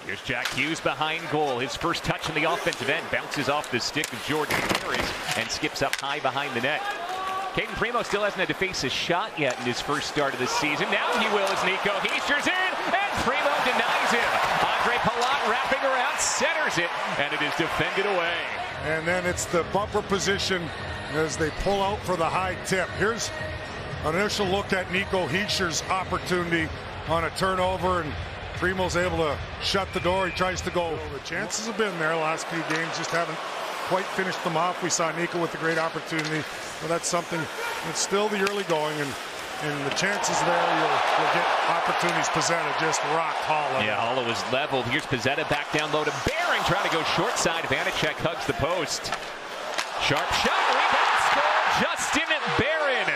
Here's Jack Hughes behind goal. His first touch in the offensive end. Bounces off the stick of Jordan Harris and skips up high behind the net. Caden Primo still hasn't had to face a shot yet in his first start of the season. Now he will as Nico Heester's in, and Primo denies him. Andre Palat wrapping around, centers it, and it is defended away. And then it's the bumper position as they pull out for the high tip. Here's an initial look at Nico Heester's opportunity on a turnover, and Primo's able to shut the door. He tries to go. The chances have been there last few games, just haven't quite finished them off. We saw Nico with a great opportunity, but that's something. It's still the early going, and the chances there you'll get opportunities presented just rock hollow. Yeah, hollow is leveled. Here's Pizzetta back down low to Bering, trying to go short side. Vanacek hugs the post. Sharp shot, rebound, score, Justin Barron.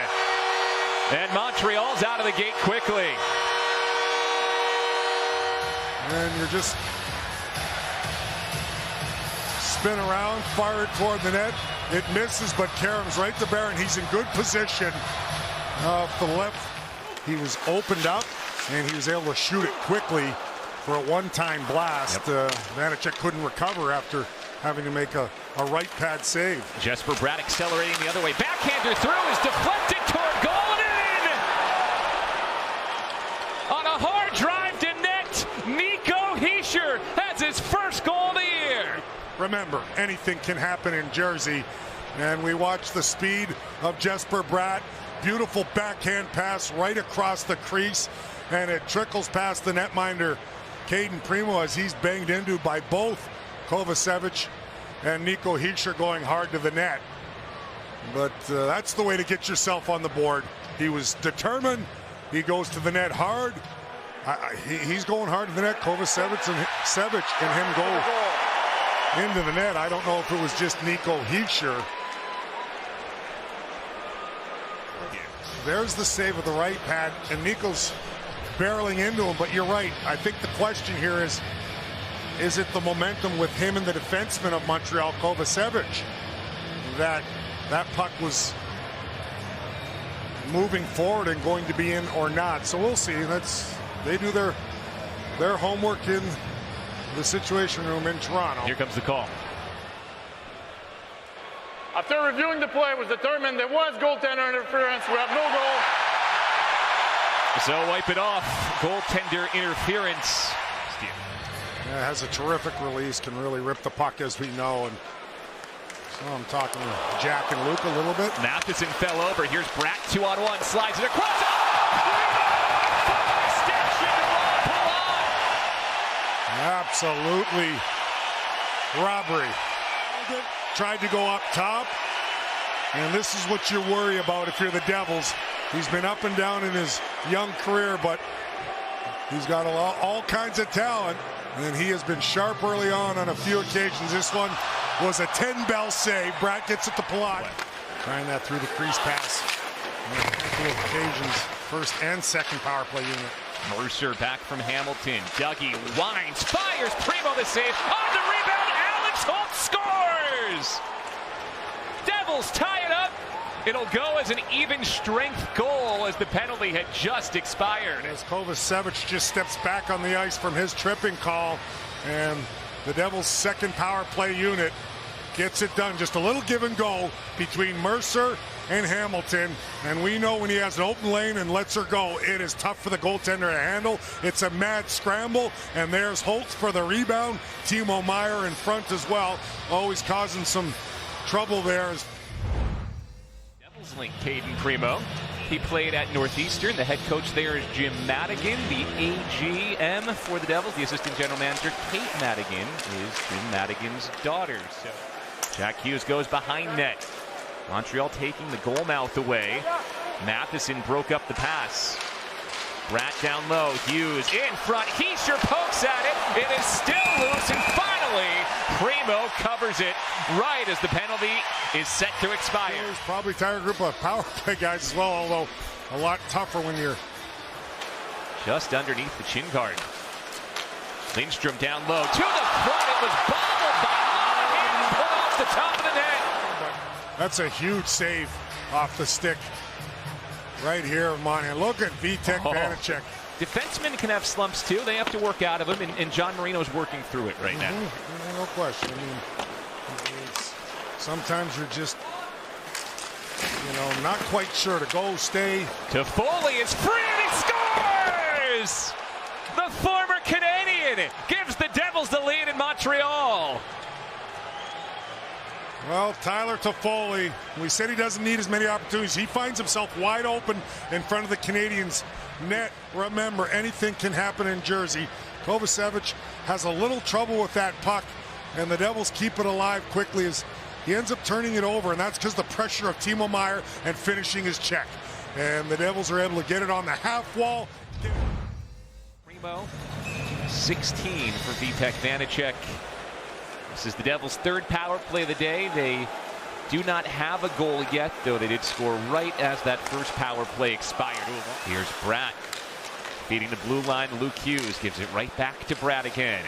And Montreal's out of the gate quickly. And you're just spin around, fire it toward the net. It misses, but Karam's right to Barron. He's in good position. To the left, he was opened up, and he was able to shoot it quickly for a one-time blast. Vanacek couldn't recover after having to make a right pad save. Jesper Bratt accelerating the other way. Backhander through is deflected toward goal and in! On a hard drive to net, Nico Hischier has his first goal of the year. Remember, anything can happen in Jersey, and we watch the speed of Jesper Bratt. Beautiful backhand pass right across the crease, and it trickles past the netminder Caden Primo as he's banged into by both Kovacevic and Nico Hischier going hard to the net. But that's the way to get yourself on the board. He was determined. He goes to the net hard. He's going hard to the net. Kovacevic and him go into the net. I don't know if it was just Nico Hischier. There's the save of the right pad, and Nico's barreling into him, but you're right. I think the question here is it the momentum with him and the defenseman of Montreal, Kovacevic, that puck was moving forward and going to be in or not? So we'll see. They do their homework in the Situation Room in Toronto. Here comes the call. After reviewing the play, it was determined there was goaltender interference. We have no goal. So wipe it off. Goaltender interference. Yeah, has a terrific release, can really rip the puck, as we know. And so I'm talking to Jack and Luke a little bit. Matheson fell over. Here's Bratt 2-on-1, slides it across. Absolutely robbery. Tried to go up top, and this is what you worry about if you're the Devils. He's been up and down in his young career, but he's got all kinds of talent, and he has been sharp early on a few occasions. This one was a 10-bell save. Bratt gets it to Palat. Trying that through the crease pass. On a couple of occasions, first and second power play unit. Mercer back from Hamilton. Dougie winds, fires, Primo the save. On the rebound, Alex Holt scores! Devils tie it up. It'll go as an even strength goal as the penalty had just expired. As Kovacevic just steps back on the ice from his tripping call, and the Devils' second power play unit gets it done. Just a little give and go between Mercer and Hamilton, and we know when he has an open lane and lets her go, it is tough for the goaltender to handle. It's a mad scramble, and there's Holtz for the rebound. Timo Meier in front as well, always causing some trouble there. Devils link Caden Primo. He played at Northeastern. The head coach there is Jim Madigan. The AGM for the Devils, the assistant general manager, Kate Madigan, is Jim Madigan's daughter. So Jack Hughes goes behind net. Montreal taking the goal mouth away. Matheson broke up the pass. Bratt down low. Hughes in front. Hischier pokes at it. It is still loose, and finally Primo covers it right as the penalty is set to expire. There's probably tired group of power play guys as well, although a lot tougher when you're just underneath the chin guard. Lindstrom down low to the front. It was bobbled by Monahan, put off the top of the net. That's a huge save off the stick right here of Monahan. Look at Vitek Vanacek defensemen can have slumps too. They have to work out of them, and John Marino's working through it right now. No question. I mean, sometimes you're just, not quite sure to go, stay. Toffoli is free and he scores! The former Canadian gives the Devils the lead in Montreal. Well, Tyler Toffoli, we said he doesn't need as many opportunities. He finds himself wide open in front of the Canadiens' net. Remember, anything can happen in Jersey. Kovacevic has a little trouble with that puck, and the Devils keep it alive quickly as he ends up turning it over, and that's because the pressure of Timo Meier and finishing his check. And the Devils are able to get it on the half wall. Primo, 16 for Vitek Vanacek. This is the Devils' third power play of the day. They do not have a goal yet, though they did score right as that first power play expired. Here's Bratt feeding the blue line. Luke Hughes gives it right back to Bratt again.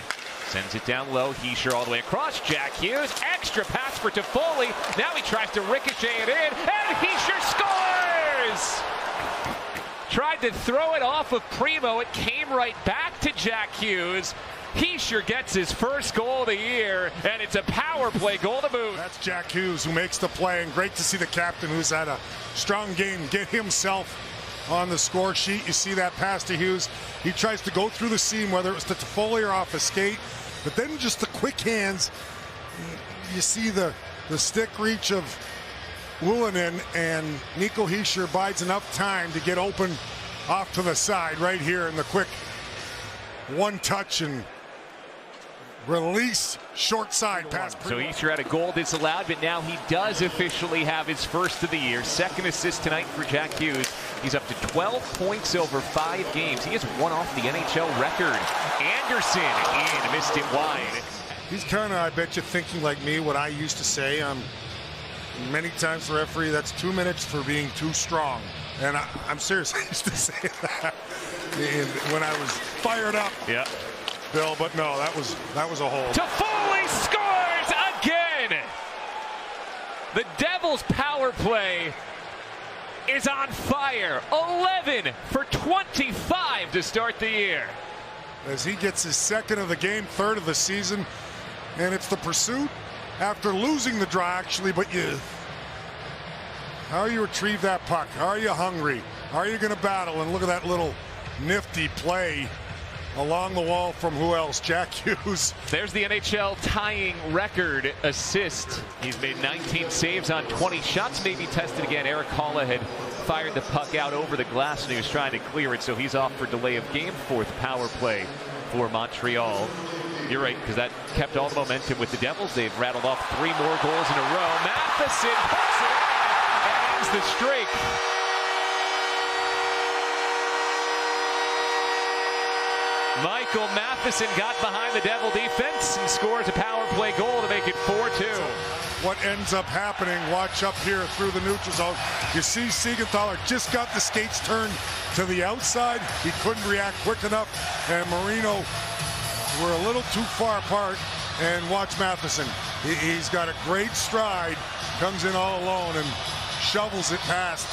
Sends it down low. Hischier all the way across. Jack Hughes. Extra pass for Toffoli. Now he tries to ricochet it in, and Hischier scores! Tried to throw it off of Primo. It came right back to Jack Hughes. Hischier gets his first goal of the year, and it's a power play goal to boot. That's Jack Hughes who makes the play, and great to see the captain, who's had a strong game, get himself on the score sheet. You see that pass to Hughes. He tries to go through the seam, whether it was to Toffoli or off a skate, but then just the quick hands. You see the stick reach of Wolanin, and Nico Hischier bides enough time to get open off to the side right here in the quick one touch and release, short side pass. So Hischier had a goal disallowed, but now he does officially have his first of the year. Second assist tonight for Jack Hughes. He's up to 12 points over 5 games. He has one off the NHL record. Anderson in, missed it wide. He's kind of, I bet you, thinking like me, what I used to say. Many times the referee, that's 2 minutes for being too strong. And I'm serious, I used to say that when I was fired up. Yeah. Bill, but no, that was a hold. Toffoli scores again! The Devils' power play is on fire. 11 for 25 to start the year. As he gets his second of the game, third of the season, and it's the pursuit after losing the draw, actually, but how you retrieve that puck? Are you hungry? Are you going to battle? And look at that little nifty play along the wall from who else? Jack Hughes. There's the NHL tying record assist. He's made 19 saves on 20 shots. Maybe tested again. Eric Haula had fired the puck out over the glass, and he was trying to clear it, so he's off for delay of game. Fourth power play for Montreal. You're right, because that kept all the momentum with the Devils. They've rattled off 3 more goals in a row. Matheson puts it in and ends the streak. Michael Matheson got behind the Devil defense and scores a power play goal to make it 4-2. What ends up happening, watch up here through the neutral zone. You see Siegenthaler just got the skates turned to the outside. He couldn't react quick enough, and Marino were a little too far apart. And watch Matheson. He's got a great stride, comes in all alone and shovels it past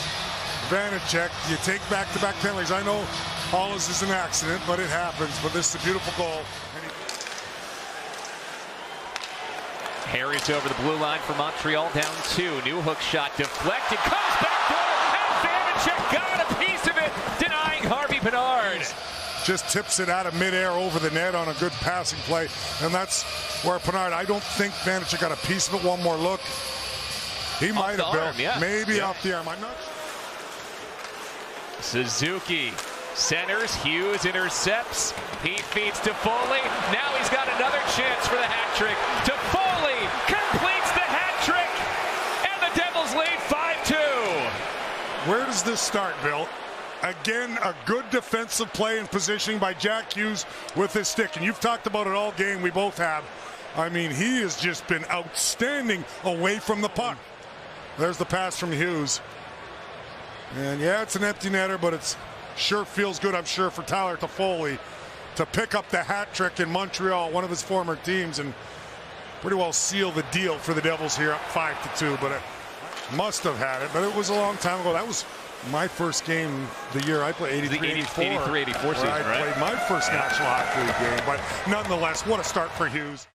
Vanacek. You take back-to-back penalties. I know Hollis is an accident, but it happens. But this is a beautiful goal. Harris over the blue line for Montreal, down 2. New hook shot deflected, comes back door, and Vanacek got a piece of it, denying Harvey Pinard. Just tips it out of midair over the net on a good passing play, and that's where Pinard, I don't think Vanacek got a piece of it. One more look. He might have been, yeah. Maybe off the arm. I'm not sure. Suzuki centers, Hughes intercepts, he feeds Toffoli, now he's got another chance for the hat trick. Toffoli completes the hat trick, and the Devils lead 5-2. Where does this start, Bill? Again, a good defensive play and positioning by Jack Hughes with his stick, and you've talked about it all game, we both have. I mean, he has just been outstanding away from the puck. There's the pass from Hughes. And yeah, it's an empty netter, but it's sure feels good, I'm sure, for Tyler Toffoli to pick up the hat trick in Montreal, one of his former teams, and pretty well seal the deal for the Devils here up 5-2. But it must have had it, but it was a long time ago. That was my first game the year I played, 83-84 season, I right? played my first National Hockey League game. But nonetheless, what a start for Hughes.